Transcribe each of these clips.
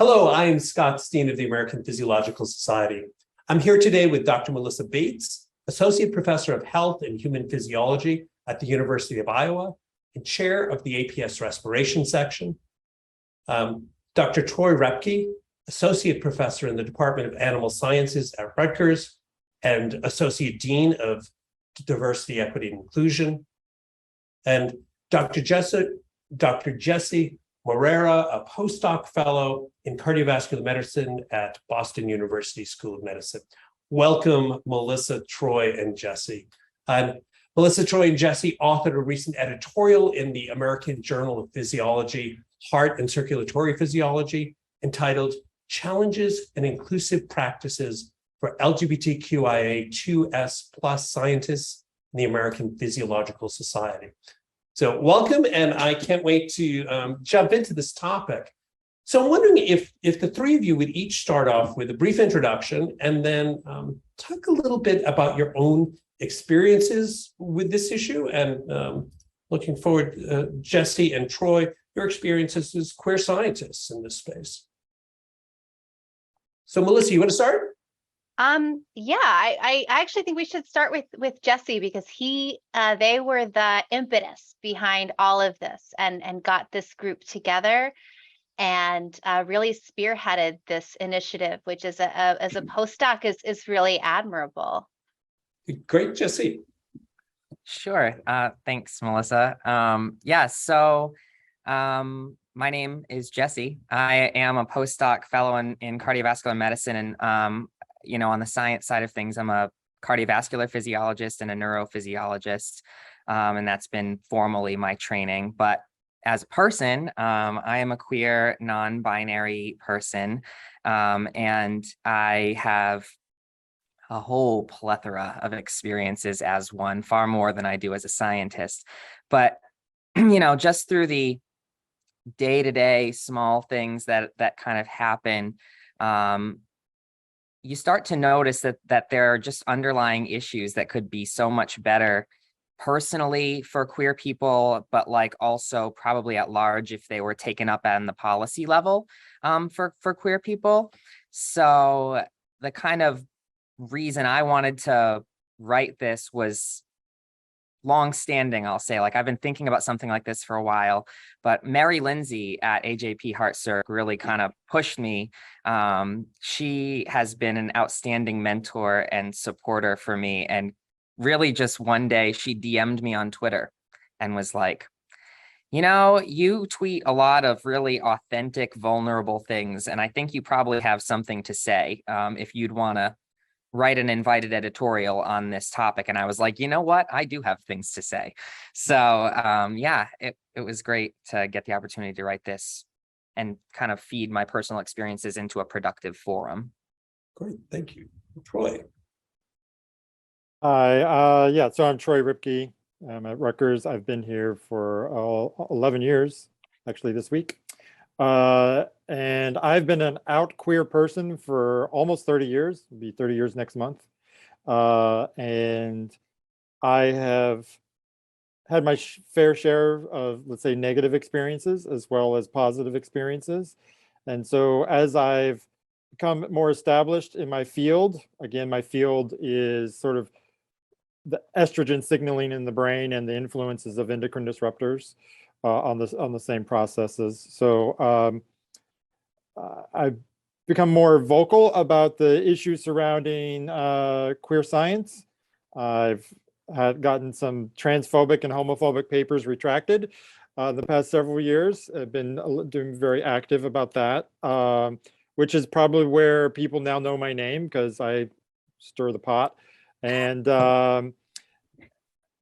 Hello, I am Scott Steen of the American Physiological Society. I'm here today with Dr. Melissa Bates, Associate Professor of Health and Human Physiology at the University of Iowa and Chair of the APS Respiration Section. Dr. Troy Roepke, Associate Professor in the Department of Animal Sciences at Rutgers and Associate Dean of Diversity, Equity, and Inclusion. And Dr. Jesse Moreira, a postdoc fellow in cardiovascular medicine at Boston University School of Medicine. Welcome, Melissa, Troy, and Jesse. Melissa, Troy, and Jesse authored a recent editorial in the American Journal of Physiology-Heart and Circulatory Physiology entitled Challenges and Inclusive Practices for LGBTQIA2S+ Scientists in the American Physiological Society. So welcome, and I can't wait to jump into this topic. So I'm wondering if the three of you would each start off with a brief introduction and then talk a little bit about your own experiences with this issue, and looking forward, Jesse and Troy, your experiences as queer scientists in this space. So Melissa, you want to start? Yeah, I actually think we should start with Jesse, because they were the impetus behind all of this and got this group together and really spearheaded this initiative, which is as a postdoc is really admirable. Great, Jesse. Sure. Thanks, Melissa. My name is Jesse. I am a postdoc fellow in cardiovascular medicine, and on the science side of things, I'm a cardiovascular physiologist and a neurophysiologist, and that's been formally my training. But as a person, I am a queer, non-binary person, and I have a whole plethora of experiences as one, far more than I do as a scientist. But just through the day-to-day small things that kind of happen, you start to notice that there are just underlying issues that could be so much better personally for queer people, but also probably at large if they were taken up on the policy level for queer people. So the kind of reason I wanted to write this was long-standing, I'll say. I've been thinking about something like this for a while, but Mary Lindsay at AJP Heart Circ really kind of pushed me. She has been an outstanding mentor and supporter for me, and really just one day she DM'd me on Twitter and was like, you tweet a lot of really authentic, vulnerable things, and I think you probably have something to say if you'd want to write an invited editorial on this topic. And I was like, you know what? I do have things to say. So it was great to get the opportunity to write this and kind of feed my personal experiences into a productive forum. Great, thank you. Troy. Hi, so I'm Troy Roepke. I'm at Rutgers. I've been here for 11 years, actually this week. And I've been an out queer person for almost 30 years. It'll be 30 years next month. And I have had my fair share of, let's say, negative experiences as well as positive experiences. And so as I've become more established in my field, again, my field is sort of the estrogen signaling in the brain and the influences of endocrine disruptors on the same processes. So I've become more vocal about the issues surrounding queer science. I've gotten some transphobic and homophobic papers retracted the past several years. I've been doing very active about that, which is probably where people now know my name, because I stir the pot. And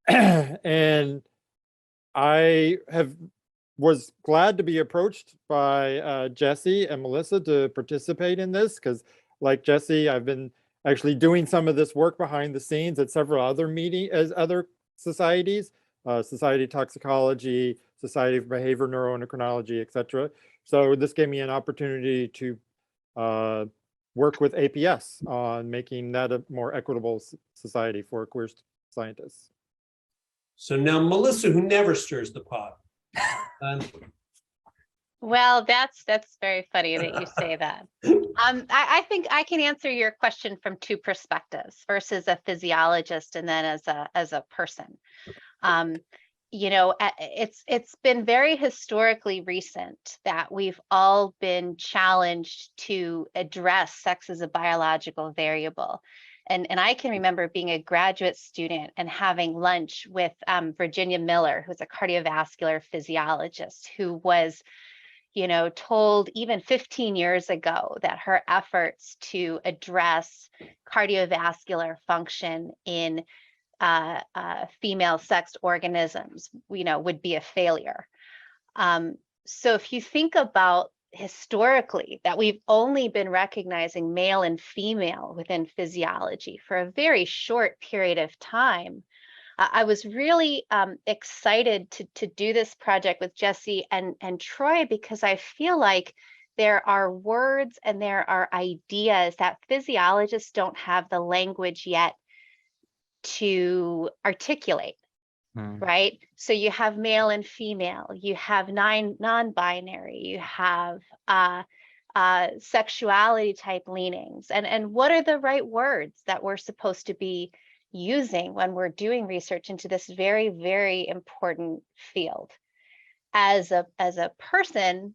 and I was glad to be approached by Jesse and Melissa to participate in this, because like Jesse, I've been actually doing some of this work behind the scenes at several other other societies, Society of Toxicology, Society of Behavior Neuroendocrinology, etc. So this gave me an opportunity to work with APS on making that a more equitable society for queer scientists. So now Melissa, who never stirs the pot. Well, that's very funny that you say that. I think I can answer your question from two perspectives. First, as a physiologist, and then as a person. It's been very historically recent that we've all been challenged to address sex as a biological variable. And I can remember being a graduate student and having lunch with Virginia Miller, who's a cardiovascular physiologist, who was told even 15 years ago that her efforts to address cardiovascular function in female sexed organisms, would be a failure. So if you think about historically that we've only been recognizing male and female within physiology for a very short period of time, I was really excited to do this project with Jesse and Troy, because I feel like there are words and there are ideas that physiologists don't have the language yet to articulate, right? So you have male and female, you have non-binary, you have sexuality type leanings, and what are the right words that we're supposed to be using when we're doing research into this very, very important field. As a person,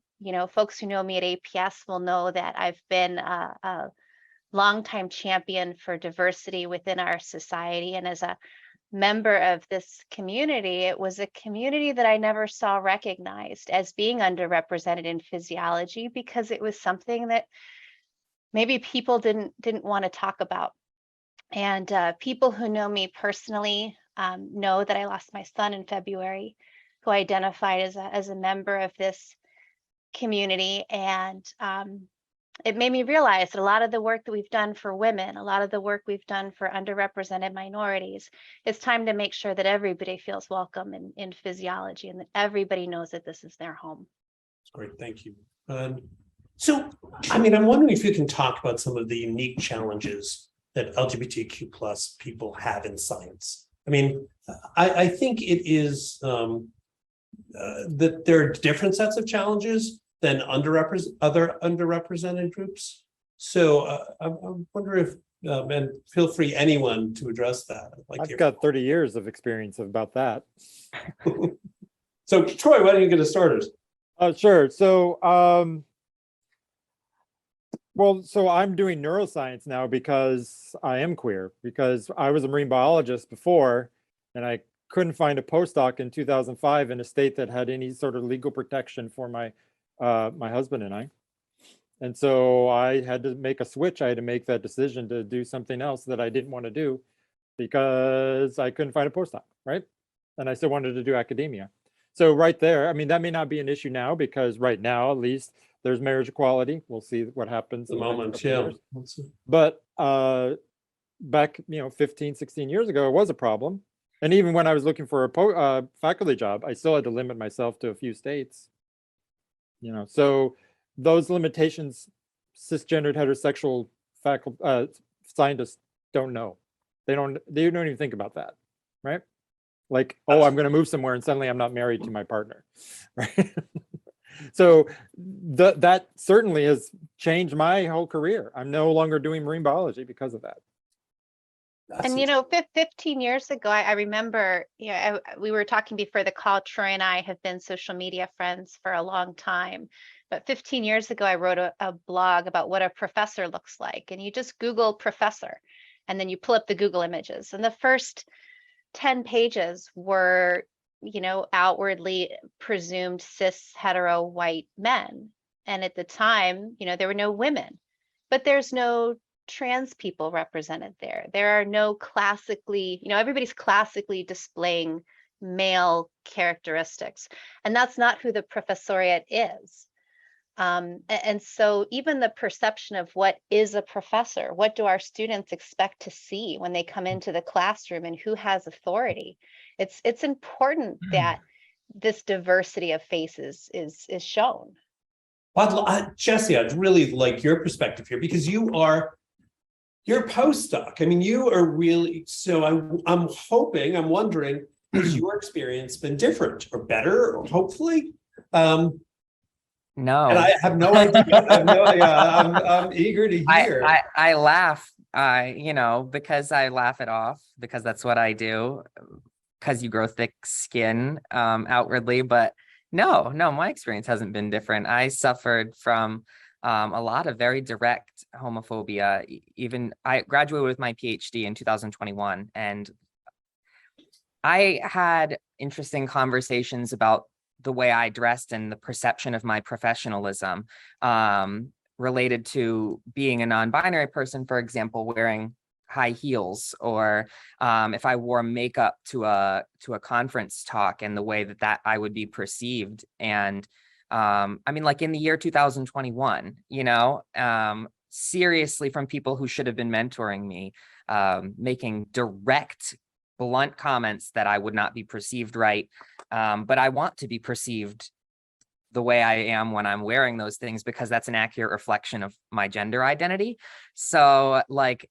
folks who know me at APS will know that I've been a longtime champion for diversity within our society. And as a member of this community, it was a community that I never saw recognized as being underrepresented in physiology, because it was something that maybe people didn't want to talk about. And people who know me personally know that I lost my son in February, who identified as a member of this community. And it made me realize that a lot of the work that we've done for women, a lot of the work we've done for underrepresented minorities, it's time to make sure that everybody feels welcome in physiology, and that everybody knows that this is their home. That's great, thank you. So, I'm wondering if you can talk about some of the unique challenges that LGBTQ plus people have in science. I think it is that there are different sets of challenges than other underrepresented groups. So I wonder if, and feel free anyone to address that. I've got 30 years of experience about that. So Troy, why don't you get us started? Sure. So, so I'm doing neuroscience now because I am queer, because I was a marine biologist before, and I couldn't find a postdoc in 2005 in a state that had any sort of legal protection for my husband and I. And so I had to make a switch. I had to make that decision to do something else that I didn't want to do because I couldn't find a postdoc, right? And I still wanted to do academia. So right there, that may not be an issue now, because right now, at least, there's marriage equality. We'll see what happens. The moment, yeah. But back, 15, 16 years ago, it was a problem. And even when I was looking for a faculty job, I still had to limit myself to a few states. So those limitations, cisgendered heterosexual scientists don't know. They don't even think about that, right? Like, oh, I'm going to move somewhere and suddenly I'm not married to my partner, right? So that certainly has changed my whole career. I'm no longer doing marine biology because of that. And 15 years ago, I remember, we were talking before the call. Troy and I have been social media friends for a long time. But 15 years ago, I wrote a blog about what a professor looks like. And you just Google professor, and then you pull up the Google images. And the first 10 pages were, outwardly presumed cis hetero white men. And at the time, there were no women, but there's no trans people represented there. There are no classically, everybody's classically displaying male characteristics. And that's not who the professoriate is. And so even the perception of what is a professor, what do our students expect to see when they come into the classroom, and who has authority? It's important that this diversity of faces is shown. Well, Jesse, I'd really like your perspective here, because you're a postdoc. You are really, so I'm wondering, has your experience been different or better, or hopefully? No. And I have no idea. I'm eager to hear. I laugh, because I laugh it off, because that's what I do, because you grow thick skin outwardly. But no, my experience hasn't been different. I suffered from a lot of very direct homophobia. Even I graduated with my PhD in 2021, and I had interesting conversations about the way I dressed and the perception of my professionalism related to being a non-binary person, for example, wearing high heels, or if I wore makeup to a conference talk, and the way that I would be perceived. And like in the year 2021, seriously, from people who should have been mentoring me, making direct, blunt comments that I would not be perceived right. But I want to be perceived the way I am when I'm wearing those things, because that's an accurate reflection of my gender identity. So like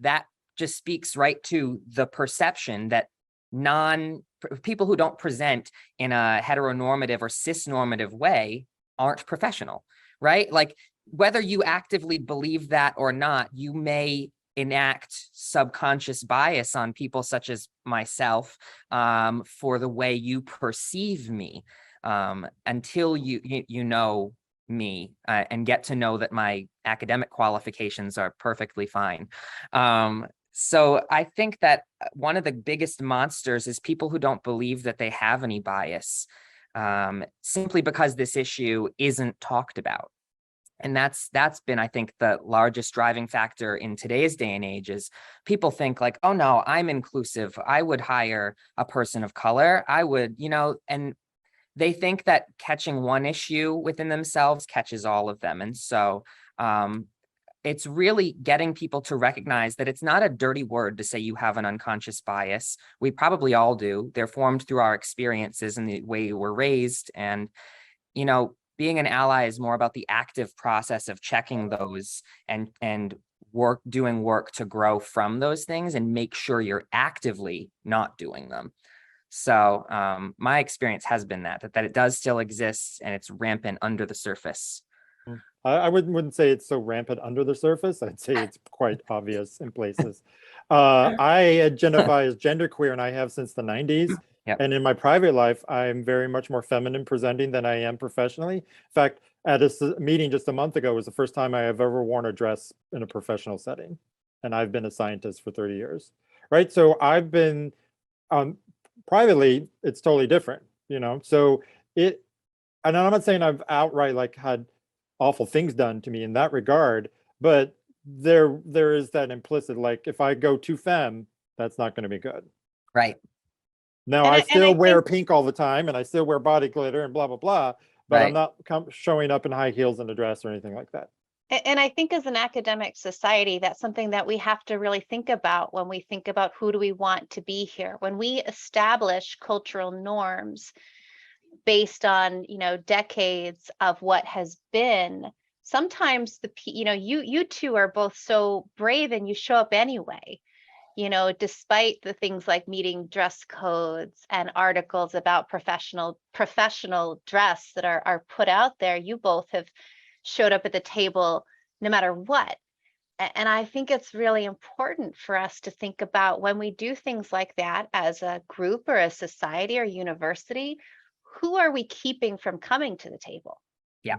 that just speaks right to the perception that people who don't present in a heteronormative or cisnormative way aren't professional, right? Like whether you actively believe that or not, you may enact subconscious bias on people such as myself for the way you perceive me until you know me and get to know that my academic qualifications are perfectly fine. So I think that one of the biggest monsters is people who don't believe that they have any bias simply because this issue isn't talked about. And that's been, I think, the largest driving factor in today's day and age is people think like, oh, no, I'm inclusive. I would hire a person of color. I would, and they think that catching one issue within themselves catches all of them. And so it's really getting people to recognize that it's not a dirty word to say you have an unconscious bias. We probably all do. They're formed through our experiences and the way we're raised. And, being an ally is more about the active process of checking those and doing work to grow from those things and make sure you're actively not doing them. So my experience has been that it does still exist, and it's rampant under the surface. I wouldn't say it's so rampant under the surface. I'd say it's quite obvious in places. I identify as genderqueer, and I have since the 90s. Yep. And in my private life, I'm very much more feminine presenting than I am professionally. In fact, at a meeting just a month ago was the first time I have ever worn a dress in a professional setting. And I've been a scientist for 30 years, right? So I've been, privately, it's totally different, So and I'm not saying I've outright like had awful things done to me in that regard, but there is that implicit, like if I go too femme, that's not going to be good. Right. Now I still wear pink all the time, and I still wear body glitter and blah, blah, blah, but right. I'm not showing up in high heels and a dress or anything like that. And I think as an academic society, that's something that we have to really think about when we think about who do we want to be here. When we establish cultural norms based on, decades of what has been, sometimes you two are both so brave and you show up anyway. Despite the things like meeting dress codes and articles about professional dress that are put out there, you both have showed up at the table no matter what. And I think it's really important for us to think about when we do things like that as a group or a society or university, who are we keeping from coming to the table? Yeah.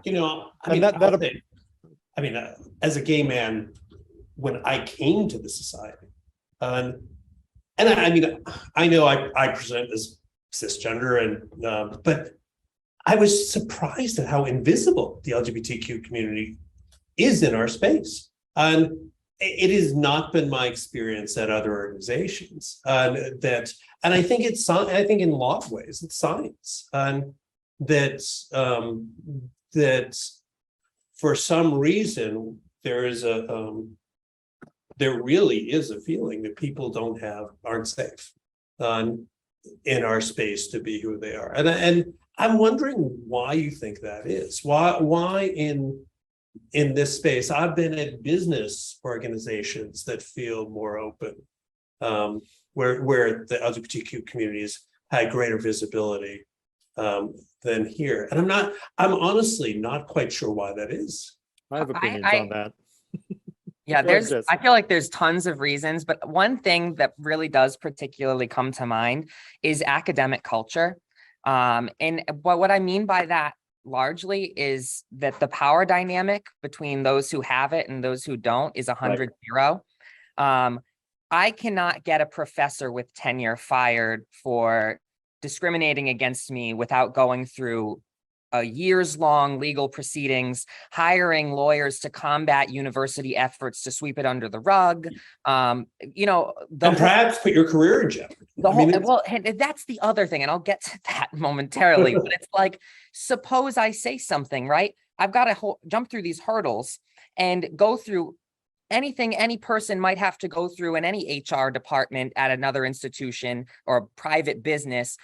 As a gay man, when I came to the society, and I know I present as cisgender, and but I was surprised at how invisible the LGBTQ community is in our space, and it has not been my experience at other organizations. And I think I think in a lot of ways it's science, and that for some reason there really is a feeling that people aren't safe in our space to be who they are. And I'm wondering why you think that is. Why in this space? I've been at business organizations that feel more open, where the LGBTQ communities had greater visibility. than here. And I'm honestly not quite sure why that is. I have opinions on that. Yeah, Go ahead, I Jesse. feel like there's tons of reasons, but one thing that really does particularly come to mind is academic culture. And what I mean by that largely is that the power dynamic between those who have it and those who don't is 100-0. I cannot get a professor with tenure fired for discriminating against me without going through years-long legal proceedings, hiring lawyers to combat university efforts to sweep it under the rug. And perhaps put your career in jeopardy. And that's the other thing, and I'll get to that momentarily. But it's like, suppose I say something, right? I've got to jump through these hurdles and go through anything any person might have to go through in any HR department at another institution or a private business,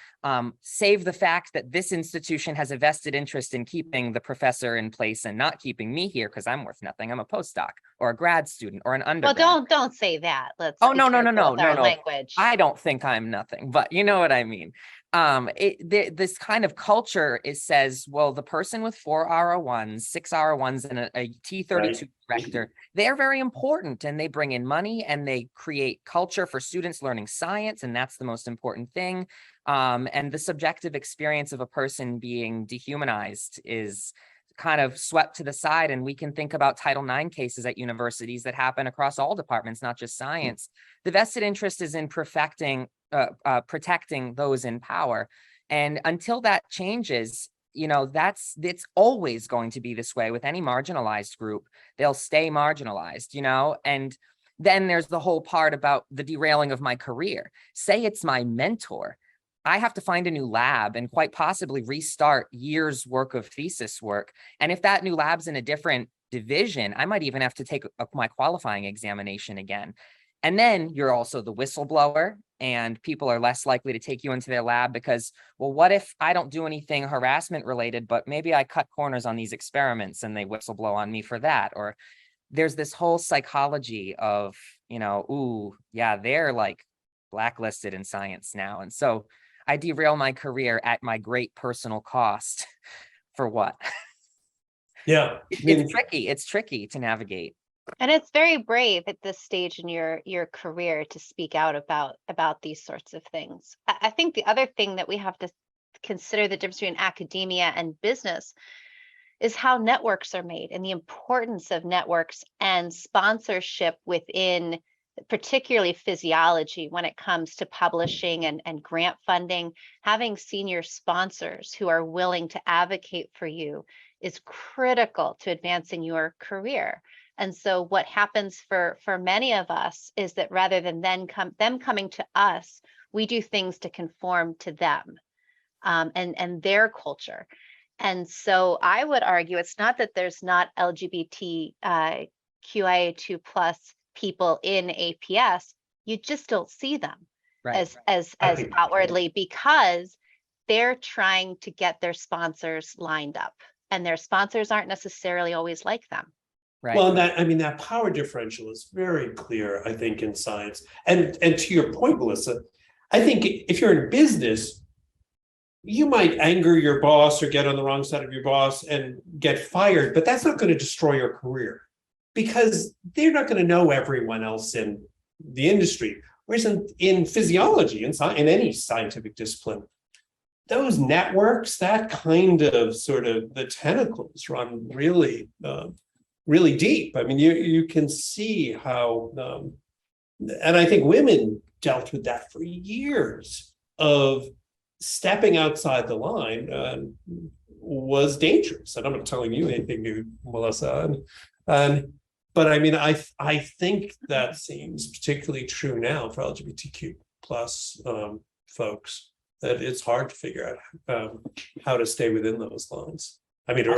save the fact that this institution has a vested interest in keeping the professor in place and not keeping me here because I'm worth nothing. I'm a postdoc or a grad student or an undergrad. Well, don't say that. Let's no, language. I don't think I'm nothing, but you know what I mean. This kind of culture says, well, the person with 4 R01s, 6 R01s, and a T32 director, they're very important, and they bring in money and they create culture for students learning science, and that's the most important thing. And the subjective experience of a person being dehumanized is kind of swept to the side, and we can think about Title IX cases at universities that happen across all departments, not just science. The vested interest is in protecting those in power, and until that changes, it's always going to be this way with any marginalized group. They'll stay marginalized, and then there's the whole part about the derailing of my career. Say it's my mentor. I have to find a new lab and quite possibly restart years' work of thesis work. And if that new lab's in a different division, I might even have to take my qualifying examination again. And then you're also the whistleblower, and people are less likely to take you into their lab because, well, what if I don't do anything harassment related, but maybe I cut corners on these experiments and they whistleblow on me for that? Or there's this whole psychology of, ooh, yeah, they're like blacklisted in science now. And so I derail my career at my great personal cost for what? Yeah. It's tricky to navigate. And it's very brave at this stage in your career to speak out about these sorts of things. I think the other thing that we have to consider the difference between academia and business is how networks are made and the importance of networks and sponsorship within particularly physiology when it comes to publishing and grant funding. Having senior sponsors who are willing to advocate for you is critical to advancing your career. And so what happens for many of us is that rather than them coming to us, we do things to conform to them and their culture. And so I would argue it's not that there's not LGBTQIA2+ people in APS, you just don't see them as outwardly because they're trying to get their sponsors lined up, and their sponsors aren't necessarily always like them. Right. Well, that power differential is very clear, I think, in science. And to your point, Melissa, I think if you're in business, you might anger your boss or get on the wrong side of your boss and get fired, but that's not going to destroy your career because they're not going to know everyone else in the industry. Whereas in physiology, in any scientific discipline, those networks, that kind of sort of the tentacles run really really deep. I mean, you can see how, and I think women dealt with that for years of stepping outside the line was dangerous. And I'm not telling you anything new, Melissa. But I mean, I think that seems particularly true now for LGBTQ plus folks, that it's hard to figure out how to stay within those lines. I mean, you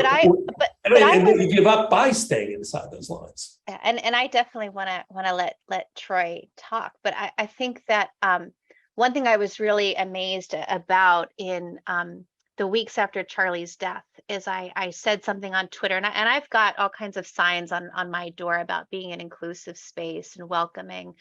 give up by staying inside those lines. And I definitely want to let Troy talk, but I think that one thing I was really amazed about in the weeks after Charlie's death is I said something on Twitter, and I've got all kinds of signs on my door about being an inclusive space and welcoming,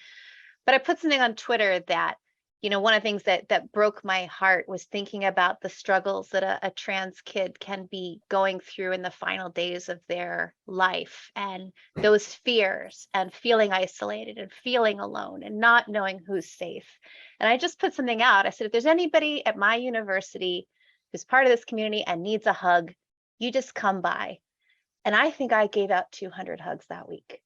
but I put something on Twitter that one of the things that broke my heart was thinking about the struggles that a trans kid can be going through in the final days of their life, and those fears and feeling isolated and feeling alone and not knowing who's safe. And I just put something out. I said, if there's anybody at my university who's part of this community and needs a hug, you just come by. And I think I gave out 200 hugs that week.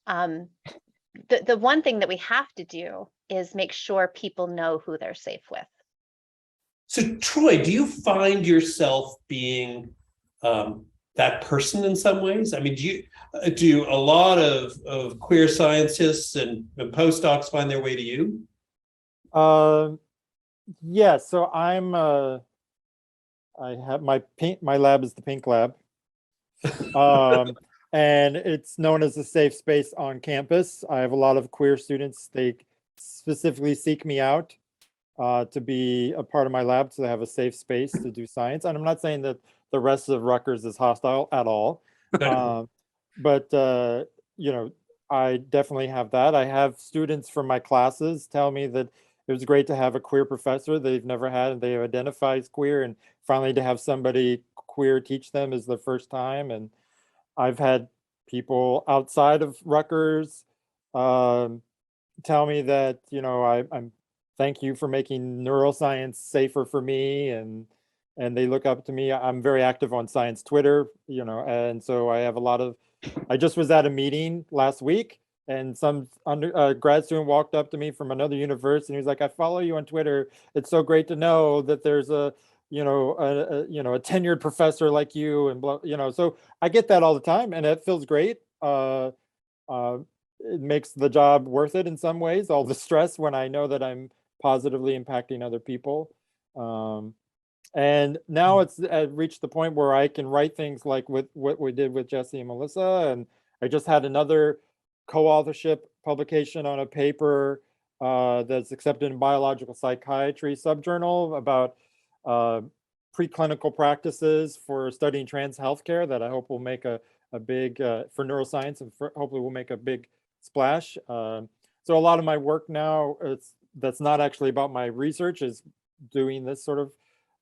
The one thing that we have to do is make sure people know who they're safe with. So Troy, do you find yourself being that person in some ways? I mean, do a lot of queer scientists and postdocs find their way to you? Yeah, so I have my lab is the pink lab. And it's known as a safe space on campus. I have a lot of queer students. They specifically seek me out to be a part of my lab, so they have a safe space to do science. And I'm not saying that the rest of Rutgers is hostile at all. But I definitely have that. I have students from my classes tell me that it was great to have a queer professor they've never had, and they identify as queer, and finally to have somebody queer teach them is the first time. And I've had people outside of Rutgers tell me that, I'm thank you for making neuroscience safer for me, and they look up to me. I'm very active on science Twitter, and so I have a lot of. I just was at a meeting last week, and some grad student walked up to me from another university, and he was like, "I follow you on Twitter. It's so great to know that there's a tenured professor like you," and blah, so I get that all the time, and it feels great. It makes the job worth it in some ways, all the stress when I know that I'm positively impacting other people. And now it's reached the point where I can write things like with what we did with Jesse and Melissa, and I just had another co-authorship publication on a paper that's accepted in Biological Psychiatry subjournal about preclinical practices for studying trans healthcare that I hope will make a big, for neuroscience, and hopefully will make a big splash. So a lot of my work now, that's not actually about my research, is doing this sort of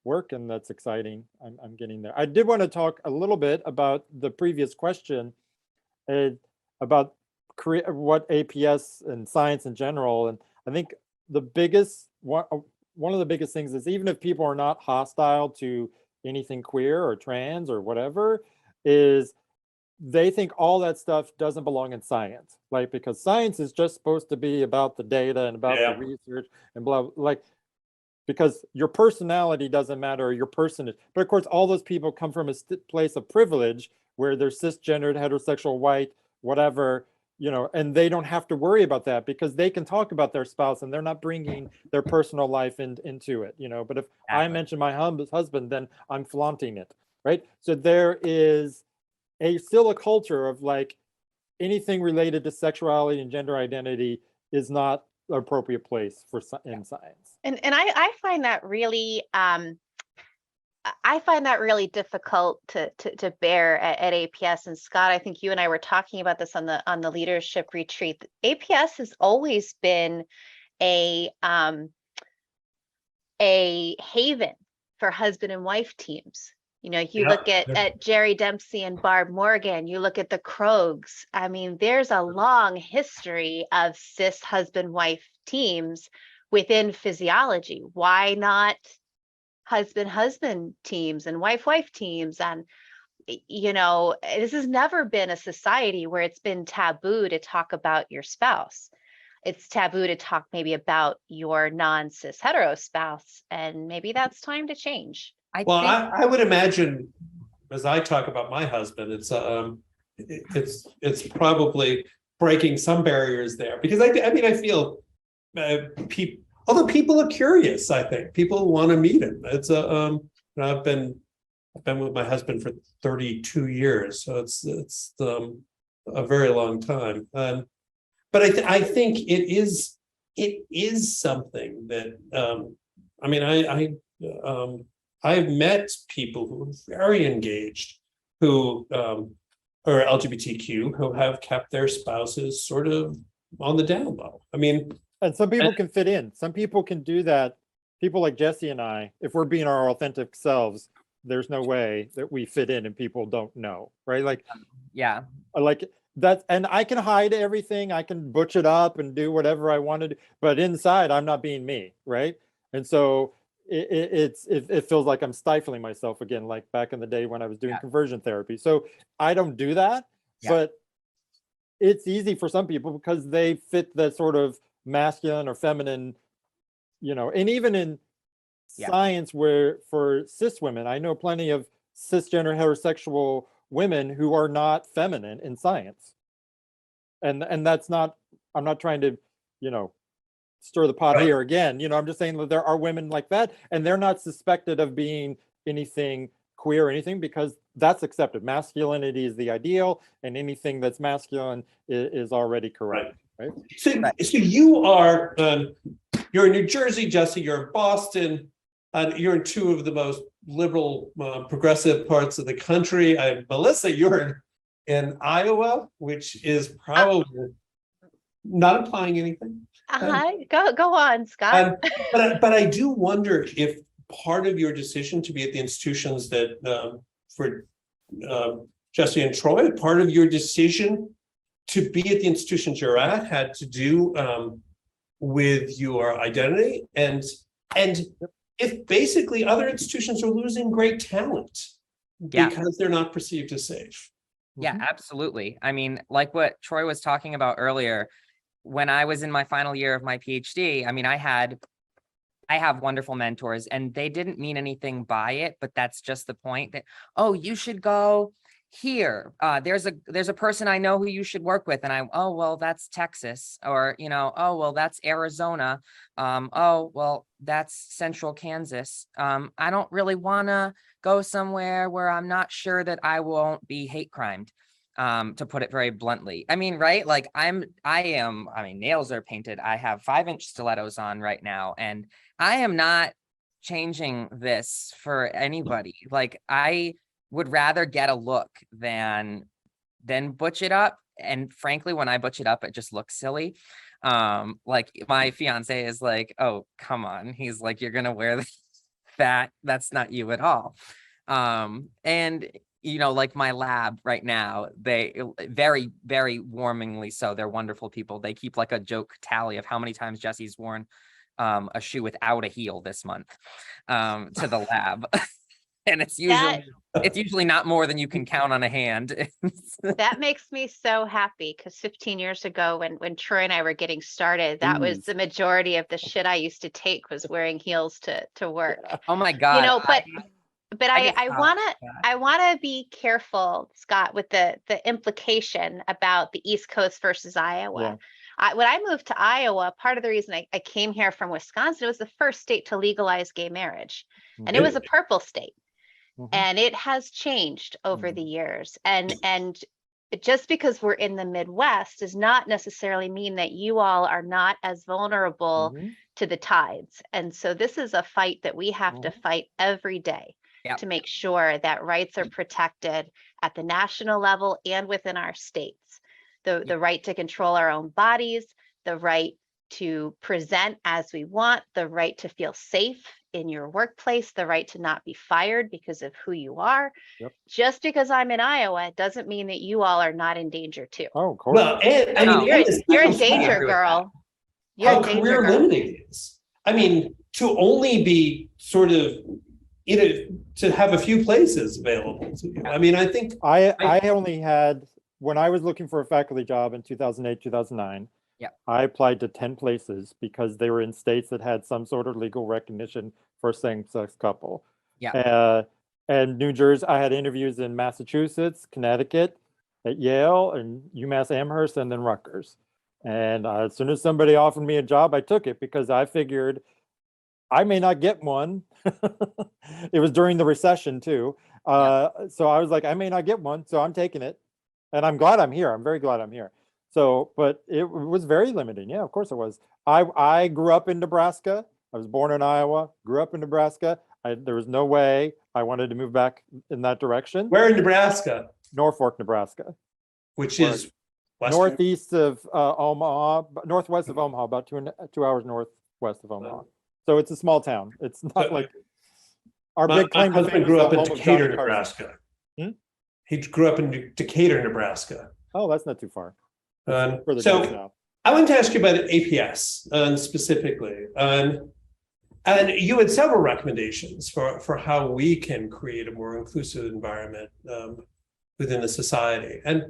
work, and that's exciting. I'm getting there. I did want to talk a little bit about the previous question about what APS and science in general, and I think the biggest one of the biggest things is, even if people are not hostile to anything queer or trans or whatever, is they think all that stuff doesn't belong in science, like, because science is just supposed to be about the data and about the research and blah, like, because your personality doesn't matter, or your person is. But of course, all those people come from a place of privilege where they're cisgendered, heterosexual, white, whatever, and they don't have to worry about that because they can talk about their spouse and they're not bringing their personal life into it, But if I mention my husband, then I'm flaunting it, right? So there is still a culture of, like, anything related to sexuality and gender identity is not the appropriate place for in science. And I find that really difficult to bear at APS. And Scott, I think you and I were talking about this on the leadership retreat. APS has always been a haven for husband and wife teams. You look at Jerry Dempsey and Barb Morgan, you look at the Krogs. I mean, there's a long history of cis husband-wife teams within physiology. Why not husband-husband teams and wife-wife teams? And, this has never been a society where it's been taboo to talk about your spouse. It's taboo to talk maybe about your non-cis hetero spouse, and maybe that's time to change. I would imagine, as I talk about my husband, it's probably breaking some barriers there, because I feel although people are curious, I think people want to meet him. It's I've been with my husband for 32 years, so it's a very long time. But I think it is something that I've met people who are very engaged, who are LGBTQ, who have kept their spouses sort of on the down low. And some people can fit in. Some people can do that. People like Jesse and I, if we're being our authentic selves, there's no way that we fit in and people don't know, right? Like, Yeah. like that, and I can hide everything. I can butch it up and do whatever I want to do, but inside I'm not being me, right? And so it feels like I'm stifling myself again, like back in the day when I was doing conversion therapy. So I don't do that, but it's easy for some people because they fit the sort of masculine or feminine, and even in science where for cis women, I know plenty of cisgender heterosexual women who are not feminine in science. And that's not, I'm not trying to, stir the pot here again, I'm just saying that there are women like that, and they're not suspected of being anything queer or anything because that's accepted. Masculinity is the ideal, and anything that's masculine is already correct. Right. So you are, you're in New Jersey, Jesse, you're in Boston, you're in two of the most liberal, progressive parts of the country. Melissa, you're in Iowa, which is probably not implying anything. Go on, Scott. But I do wonder if part of your decision to be at the institutions that for Jesse and Troy, part of your decision to be at the institutions you're at had to do with your identity, and if basically other institutions are losing great talent because they're not perceived as safe. Yeah, absolutely. I mean, like what Troy was talking about earlier, when I was in my final year of my PhD, I mean, I have wonderful mentors, and they didn't mean anything by it, but that's just the point that, oh, you should go here. There's a person I know who you should work with. And oh, well, that's Texas, or, oh, well, that's Arizona. Oh, well, that's Central Kansas. I don't really want to go somewhere where I'm not sure that I won't be hate crimed, to put it very bluntly. I mean, right? Like I mean, nails are painted. I have 5-inch stilettos on right now, and I am not changing this for anybody. Like I would rather get a look than butch it up. And frankly, when I butch it up, it just looks silly. Like my fiance is like, oh, come on. He's like, you're going to wear that. That's not you at all. And like my lab right now, they very, very warmingly so. They're wonderful people. They keep like a joke tally of how many times Jesse's worn a shoe without a heel this month to the lab. And it's usually not more than you can count on a hand. That makes me so happy because 15 years ago when Troy and I were getting started, that was the majority of the shit I used to take was wearing heels to work. Oh my God. But I wanna be careful, Scott, with the implication about the East Coast versus Iowa. When I moved to Iowa, part of the reason I came here from Wisconsin, it was the first state to legalize gay marriage, and it was a purple state. And it has changed over the years. And just because we're in the Midwest does not necessarily mean that you all are not as vulnerable to the tides. And so this is a fight that we have to fight every day to make sure that rights are protected at the national level and within our states. The right to control our own bodies, the right to present as we want, the right to feel safe in your workplace, the right to not be fired because of who you are. Just because I'm in Iowa doesn't mean that you all are not in danger too. Oh, of course. Well, you're in danger, girl. How career limiting it is. I mean, to only be sort of to have a few places available to you. I mean, I think I only had, when I was looking for a faculty job in 2008, 2009, I applied to 10 places because they were in states that had some sort of legal recognition for a same-sex couple. And New Jersey, I had interviews in Massachusetts, Connecticut, at Yale, and UMass Amherst, and then Rutgers. And as soon as somebody offered me a job, I took it because I figured I may not get one. It was during the recession too. So I was like, I may not get one, so I'm taking it. And I'm glad I'm here. I'm very glad I'm here. So, but it was very limiting. Yeah, of course it was. I grew up in Nebraska. I was born in Iowa, grew up in Nebraska. There was no way I wanted to move back in that direction. Where in Nebraska? Norfolk, Nebraska. Which is Western? northeast of Omaha, northwest of Omaha, about 2 hours northwest of Omaha. So it's a small town. It's not like our My big claim to husband fame grew is up the in home of Decatur, Johnny Carson. Nebraska. Hmm? He grew up in Decatur, Nebraska. Oh, that's not too far. That's further So south. I want to ask you about APS specifically. And you had several recommendations for how we can create a more inclusive environment within the society. And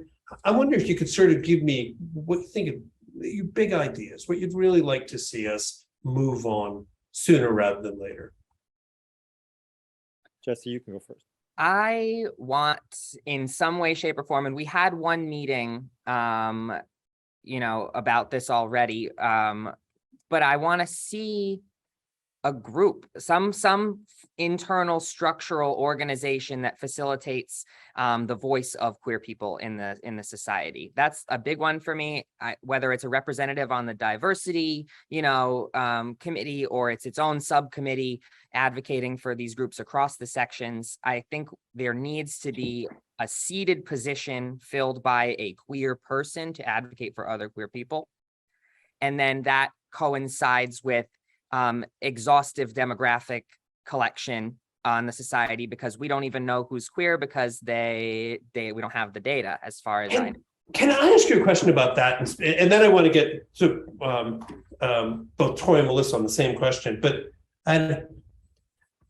I wonder if you could sort of give me what you think of your big ideas, what you'd really like to see us move on sooner rather than later. Jesse, you can go first. I want in some way, shape, or form, and we had one meeting, about this already, but I want to see a group, some internal structural organization that facilitates the voice of queer people in the society. That's a big one for me. Whether it's a representative on the diversity, committee, or it's its own subcommittee advocating for these groups across the sections. I think there needs to be a seated position filled by a queer person to advocate for other queer people. And then that coincides with exhaustive demographic collection on the society, because we don't even know who's queer because we don't have the data as far as I know. Can I ask you a question about that? And then I want to get to both Troy and Melissa on the same question. And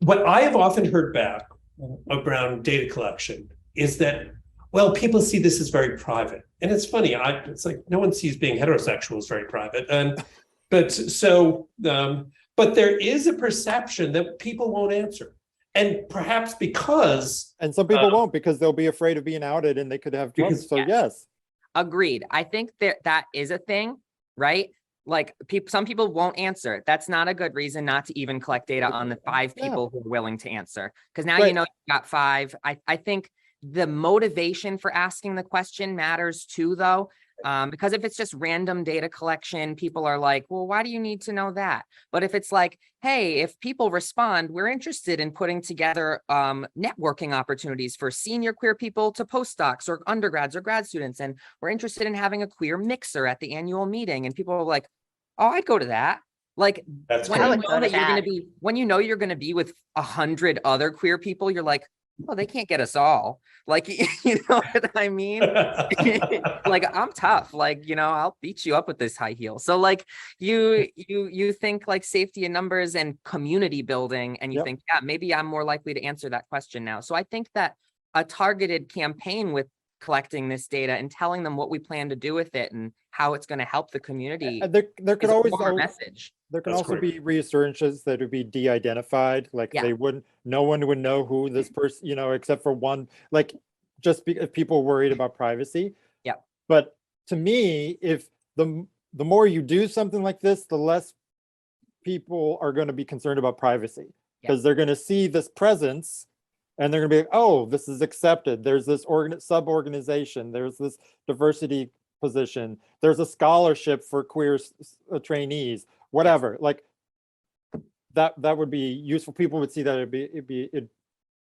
what I have often heard back around data collection is that, well, people see this as very private. And it's funny, it's like no one sees being heterosexual as very private. But there is a perception that people won't answer. And perhaps because... And some people won't, because they'll be afraid of being outed and they could have trouble. So yes. Agreed. I think that is a thing, right? Like some people won't answer. That's not a good reason not to even collect data on the 5 people who are willing to answer. Because now you've got 5. I think the motivation for asking the question matters too, though. Because if it's just random data collection, people are like, well, why do you need to know that? But if it's like, hey, if people respond, we're interested in putting together networking opportunities for senior queer people to postdocs or undergrads or grad students. And we're interested in having a queer mixer at the annual meeting. And people are like, oh, I'd go to that. Like when you know you're going to be with 100 other queer people, you're like, well, they can't get us all. Like, you know what I mean? Like, I'm tough. Like, I'll beat you up with this high heel. So like you think like safety in numbers and community building, and you think, yeah, maybe I'm more likely to answer that question now. So I think that a targeted campaign with collecting this data and telling them what we plan to do with it and how it's going to help the community. There could always be a message. There can also be reassurances that would be de-identified, like no one would know who this person, except for one, like if people worried about privacy. Yeah. But to me, if the more you do something like this, the less people are going to be concerned about privacy, because they're going to see this presence and they're going to be like, oh, this is accepted. There's this sub-organization. There's this diversity position. There's a scholarship for queer trainees, whatever. Like that would be useful. People would see that it'd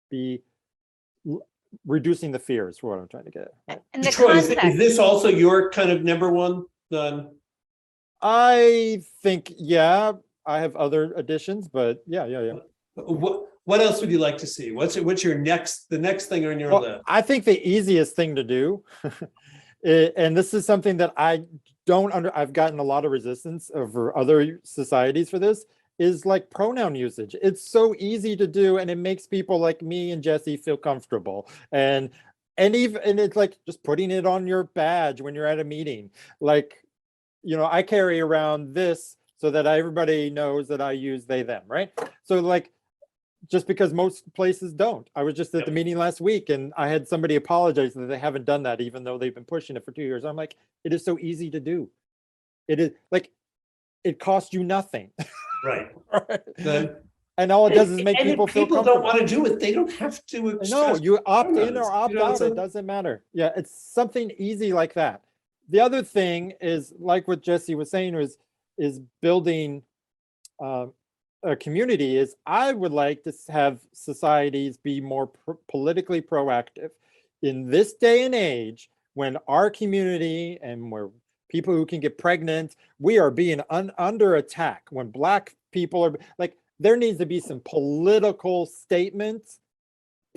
be reducing the fears, for what I'm trying to get at. And the Troy, is this also your kind of number one? I think, I have other additions, but yeah. What else would you like to see? What's the next thing on your list? I think the easiest thing to do, and this is something that I've gotten a lot of resistance over other societies for this, is like pronoun usage. It's so easy to do, and it makes people like me and Jesse feel comfortable. And it's like just putting it on your badge when you're at a meeting. Like, I carry around this so that everybody knows that I use they, them, right? So like, just because most places don't. I was just at the meeting last week and I had somebody apologize that they haven't done that, even though they've been pushing it for 2 years. I'm like, it is so easy to do. It is like, it costs you nothing. Right. And all it does is make people feel comfortable. People don't want to do it. They don't have to. No, you opt in or opt out. It doesn't matter. Yeah, it's something easy like that. The other thing is, like what Jesse was saying, is building a community. Is I would like to have societies be more politically proactive. In this day and age, when our community and where people who can get pregnant, we are being under attack. When Black people are like, there needs to be some political statements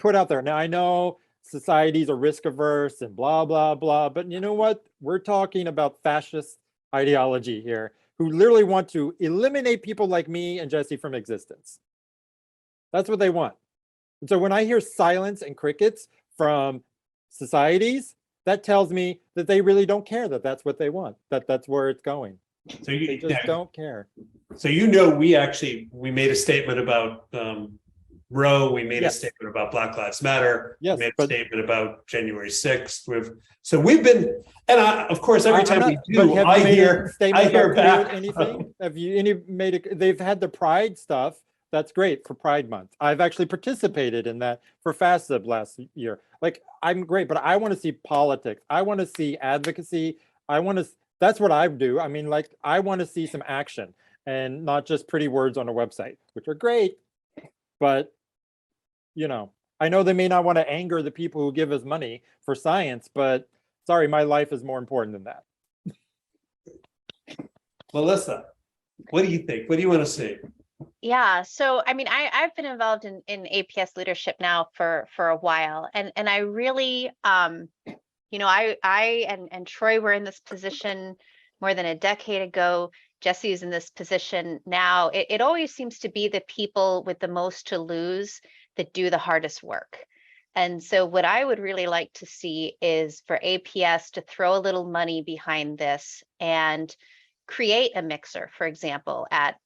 put out there. Now, I know societies are risk averse and blah, blah, blah, but you know what? We're talking about fascist ideology here, who literally want to eliminate people like me and Jesse from existence. That's what they want. And so when I hear silence and crickets from societies, that tells me that they really don't care that that's what they want, that that's where it's going. So you They just don't care. So we made a statement about Roe. We made a statement about Black Lives Matter. Yes, we made a statement about January 6th. We've been, and of course, every time we do, I hear back. Anything? Have you made it? They've had the Pride stuff. That's great for Pride Month. I've actually participated in that for FASAE last year. Like, I'm great, but I want to see politics. I want to see advocacy. That's what I do. I mean, like, I want to see some action and not just pretty words on a website, which are great. But, you know, I know they may not want to anger the people who give us money for science, but sorry, my life is more important than that. Melissa, what do you think? What do you want to see? Yeah, so I mean, I've been involved in APS leadership now for a while, and I really, you know, I and Troy were in this position more than a decade ago. Jesse is in this position now. It always seems to be the people with the most to lose that do the hardest work. And so what I would really like to see is for APS to throw a little money behind this and create a mixer, for example, at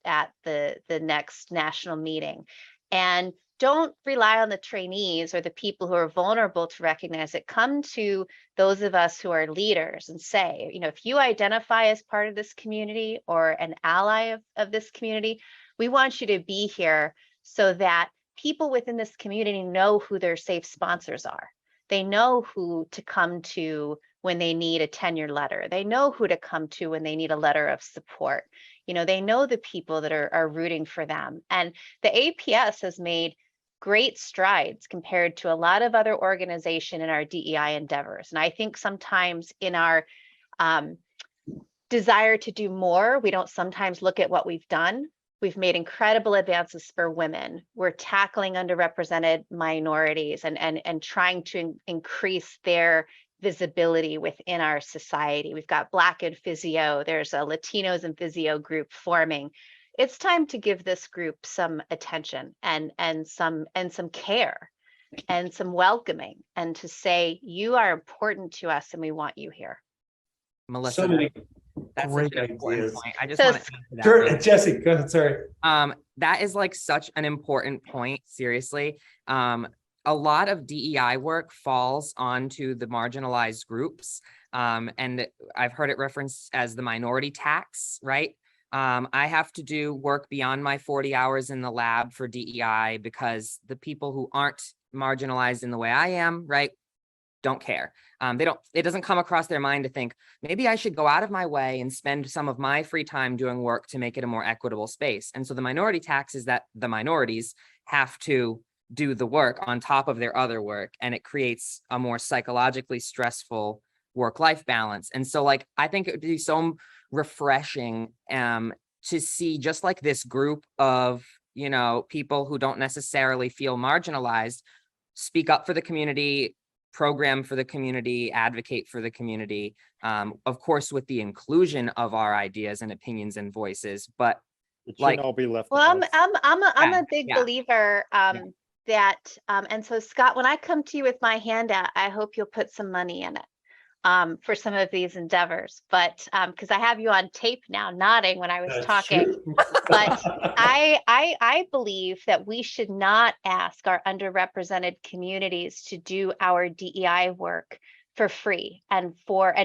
the next national meeting. And don't rely on the trainees or the people who are vulnerable to recognize it. Come to those of us who are leaders and say, you know, if you identify as part of this community or an ally of this community, we want you to be here so that people within this community know who their safe sponsors are. They know who to come to when they need a tenure letter. They know who to come to when they need a letter of support. You know, they know the people that are rooting for them. And the APS has made great strides compared to a lot of other organizations in our DEI endeavors. And I think sometimes in our desire to do more, we don't sometimes look at what we've done. We've made incredible advances for women. We're tackling underrepresented minorities and trying to increase their visibility within our society. We've got Black in physio. There's a Latinos in physio group forming. It's time to give this group some attention and some care and some welcoming, and to say, you are important to us and we want you here. Melissa, So many that's great such an important ideas. point. I just So want to add to that Sure, really Jesse, go ahead. Sorry. That is like such an important point, seriously. A lot of DEI work falls onto the marginalized groups. And I've heard it referenced as the minority tax, right? I have to do work beyond my 40 hours in the lab for DEI because the people who aren't marginalized in the way I am, right, don't care. It doesn't come across their mind to think, maybe I should go out of my way and spend some of my free time doing work to make it a more equitable space. And so the minority tax is that the minorities have to do the work on top of their other work, and it creates a more psychologically stressful work-life balance. And so, like, I think it would be so refreshing to see just like this group of, you know, people who don't necessarily feel marginalized speak up for the community, program for the community, advocate for the community, of course, with the inclusion of our ideas and opinions and voices, but It like, shouldn't all be left. Well, to us. I'm a big yeah. believer that and so Scott, when I come to you with my handout, I hope you'll put some money in it for some of these endeavors. But because I have you on tape now nodding when I was That's talking. true. But I believe that we should not ask our underrepresented communities to do our DEI work for free and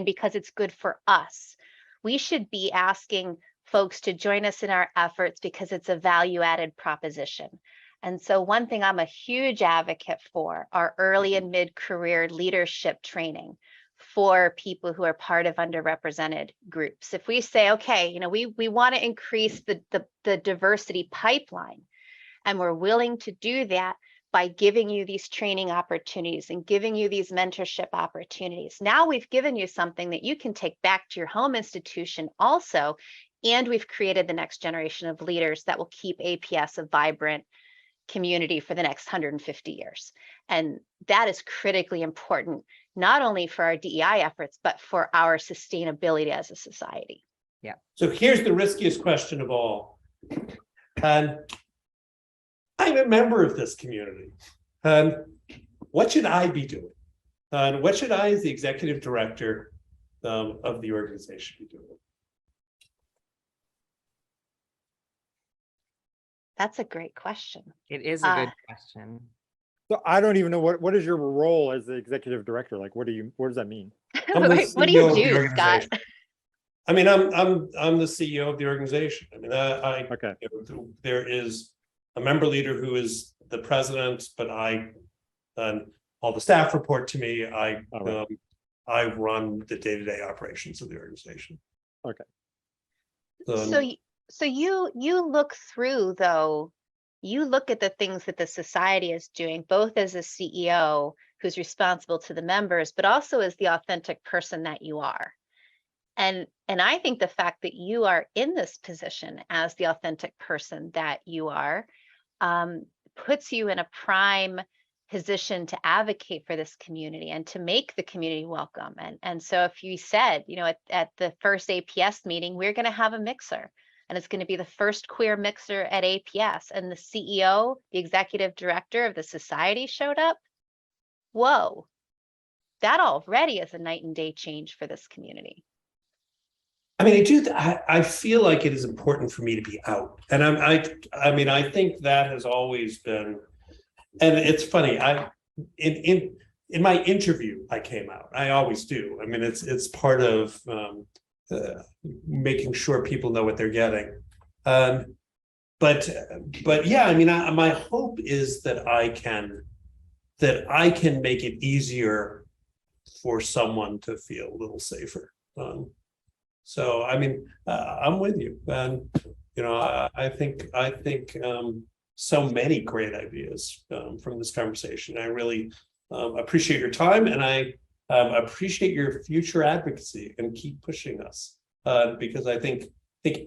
because it's good for us. We should be asking folks to join us in our efforts because it's a value-added proposition. And so one thing I'm a huge advocate for are early and mid-career leadership training for people who are part of underrepresented groups. If we say, okay, you know, we want to increase the diversity pipeline, and we're willing to do that, by giving you these training opportunities and giving you these mentorship opportunities. Now we've given you something that you can take back to your home institution also, and we've created the next generation of leaders that will keep APS a vibrant community for the next 150 years. And that is critically important, not only for our DEI efforts, but for our sustainability as a society. Yeah. So here's the riskiest question of all. And I'm a member of this community. What should I be doing? What should I, as the executive director of the organization, be doing? That's a great question. It is a good question. So I don't even know what is your role as the executive director? Like, what does that mean? I'm the What do CEO you of the do, Scott? organization. I mean, I'm the CEO of the organization. I mean, Okay. There is a member leader who is the president, but all the staff report to me. I run the day-to-day operations of the organization. Okay. So you look through, though, you look at the things that the society is doing, both as a CEO who's responsible to the members, but also as the authentic person that you are. And I think the fact that you are in this position as the authentic person that you are puts you in a prime position to advocate for this community and to make the community welcome. And so if you said, you know, at the first APS meeting, we're going to have a mixer, and it's going to be the first queer mixer at APS, and the CEO, the executive director of the society showed up, whoa, that already is a night and day change for this community. I mean, I feel like it is important for me to be out, and I mean, I think that has always been, and it's funny. In my interview, I came out. I always do. I mean, it's part of making sure people know what they're getting. But yeah, I mean, my hope is that I can make it easier for someone to feel a little safer. So I mean, I'm with you, and you know, I think so many great ideas from this conversation. I really appreciate your time, and I appreciate your future advocacy, and keep pushing us because I think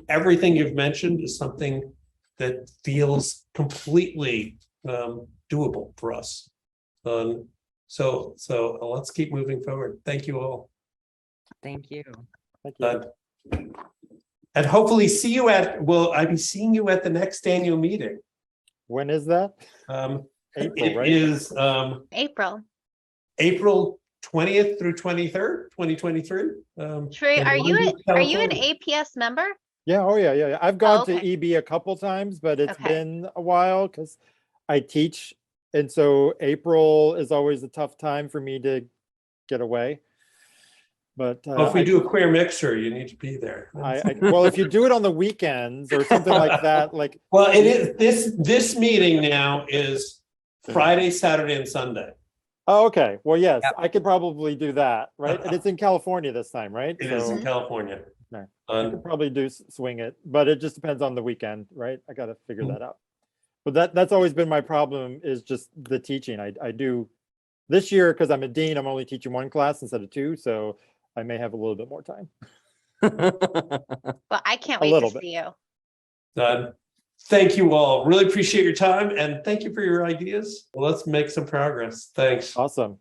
everything you've mentioned is something that feels completely doable for us. So let's keep moving forward. Thank you all. Thank you. Thank you. And hopefully see you will I be seeing you at the next annual meeting? When is that? April, April, right? It is April. 20th through 23rd, 2023. Troy, in are you an California. APS member? Yeah. Oh, yeah. I've gone okay. to EB a couple times, but it's Okay. been a while because I teach, and so April is always a tough time for me to get away. But If we do a queer mixer, you need to be there. well, if you do it on the weekends or something like that, like. Well, it is this meeting now is Friday, Saturday, and Sunday. Oh, okay. Well, yes, Yep. I could probably do that, right? And it's in California this time, right? It is in California. No, I could probably swing it, but it just depends on the weekend, right? I got to figure that out. But that's always been my problem, is just the teaching. I do this year, because I'm a dean, I'm only teaching one class instead of two, so I may have a little bit more time. Well, I can't wait to see you. Thank you all. Really appreciate your time, and thank you for your ideas. Let's make some progress. Thanks. Awesome.